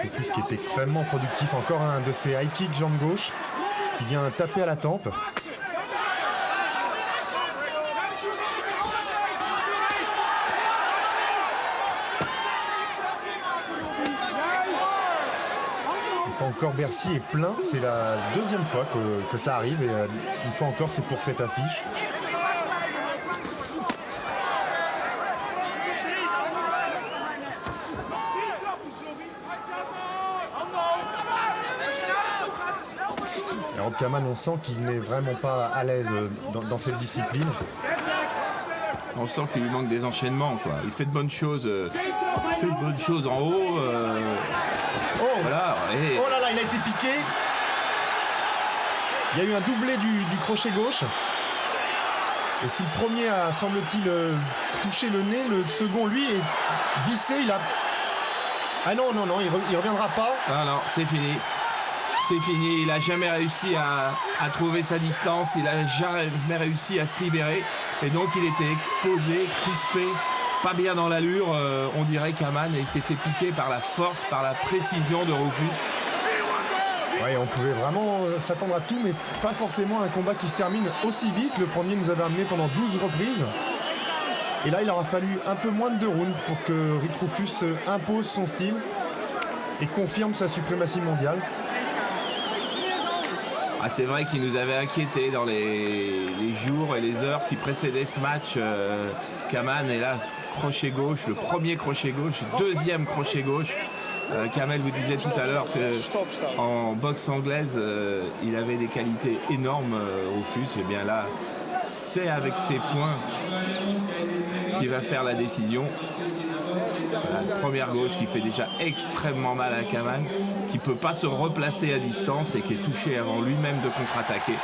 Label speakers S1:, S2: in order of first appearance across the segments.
S1: Rufus qui est extrêmement productif. Encore un de ses high kicks jambe gauche qui vient taper à la tempe. Encore Bercy est plein, c'est la deuxième fois que ça arrive et une fois encore c'est pour cette affiche. Et Rob Kaman, on sent qu'il n'est vraiment pas à l'aise dans cette discipline.
S2: On sent qu'il lui manque des enchaînements, quoi. Il fait de bonnes choses, en haut.
S1: Oh,
S2: voilà, et...
S1: oh là là, il a été piqué. Il y a eu un doublé du crochet gauche. Et si le premier a, semble-t-il, touché le nez, le second, lui, est vissé. Il a... Ah non, non, non, il reviendra pas.
S2: Ah non, c'est fini. C'est fini. Il n'a jamais réussi à trouver sa distance. Il n'a jamais réussi à se libérer. Et donc, il était exposé, crispé. Pas bien dans l'allure, on dirait Kaman, et il s'est fait piquer par la force, par la précision de Rufus.
S1: Ouais, on pouvait vraiment s'attendre à tout, mais pas forcément un combat qui se termine aussi vite. Le premier nous avait amené pendant 12 reprises. Et là, il aura fallu un peu moins de 2 rounds pour que Rick Rufus impose son style et confirme sa suprématie mondiale.
S2: Ah, c'est vrai qu'il nous avait inquiétés dans les jours et les heures qui précédaient ce match. Kaman, et là, crochet gauche, le premier crochet gauche, deuxième crochet gauche. Kamel vous disait tout à l'heure qu'en boxe anglaise, il avait des qualités énormes, Rufus. Et bien là, c'est avec ses points qu'il va faire la décision. La première gauche qui fait déjà extrêmement mal à Kaman, qui ne peut pas se replacer à distance et qui est touché avant lui-même de contre-attaquer.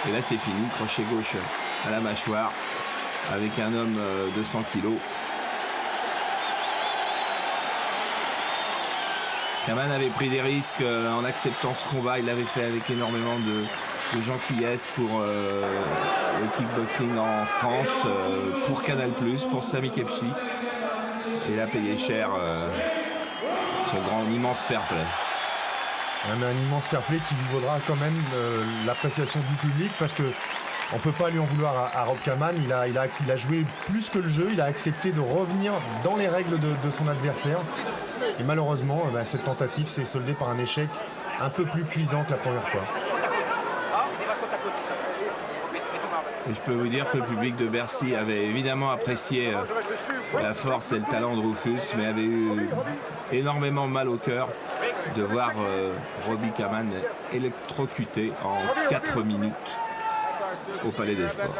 S2: Et là, c'est fini, crochet gauche à la mâchoire avec un homme de 100 kilos. Kaman avait pris des risques en acceptant ce combat. Il l'avait fait avec énormément de gentillesse pour le kickboxing en France, pour Canal+, pour Sami Khedji. Et il a payé cher son immense fair play.
S1: Mais un immense fair play qui lui vaudra quand même l'appréciation du public, parce que on ne peut pas lui en vouloir à Rob Kaman. Il a joué plus que le jeu, il a accepté de revenir dans les règles de son adversaire. Et malheureusement, cette tentative s'est soldée par un échec un peu plus cuisant que la première fois.
S2: Et je peux vous dire que le public de Bercy avait évidemment apprécié la force et le talent de Rufus, mais avait eu énormément mal au cœur de voir Robbie Kaman électrocuté en 4 minutes au Palais des Sports.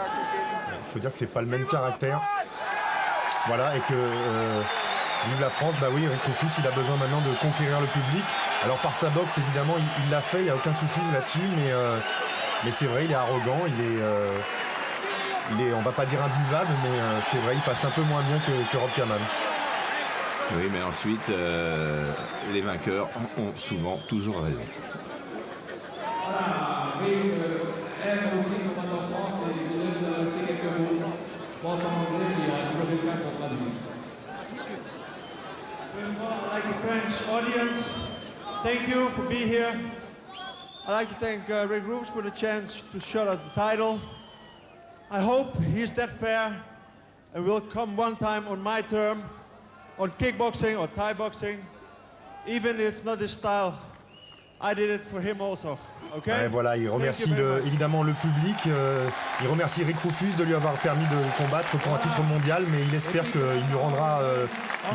S1: Il faut dire que c'est pas le même caractère. Voilà, et que vive la France, bah oui, Rick Rufus, il a besoin maintenant de conquérir le public. Alors par sa boxe, évidemment, il l'a fait, il n'y a aucun souci là-dessus, mais c'est vrai, il est arrogant, il est, on va pas dire imbuvable, mais c'est vrai, il passe un peu moins bien que Rob Kaman.
S2: Oui, mais ensuite, les vainqueurs ont souvent toujours raison.
S3: I'd like the French audience, thank you for being here. I'd like to thank Rick Rufus for the chance to shout out the title. I hope he's that fair and will come one time on my term, on kickboxing or Thai boxing. Even if it's not his style, I did it for him also. Okay?
S1: Ouais, voilà, il remercie évidemment le public, il remercie Rick Rufus de lui avoir permis de combattre pour un titre mondial, mais il espère qu'il lui rendra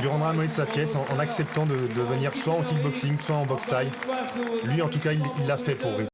S1: la monnaie de sa pièce en acceptant de venir soit en kickboxing, soit en boxe thaï. Lui, en tout cas, il l'a fait pour Rick.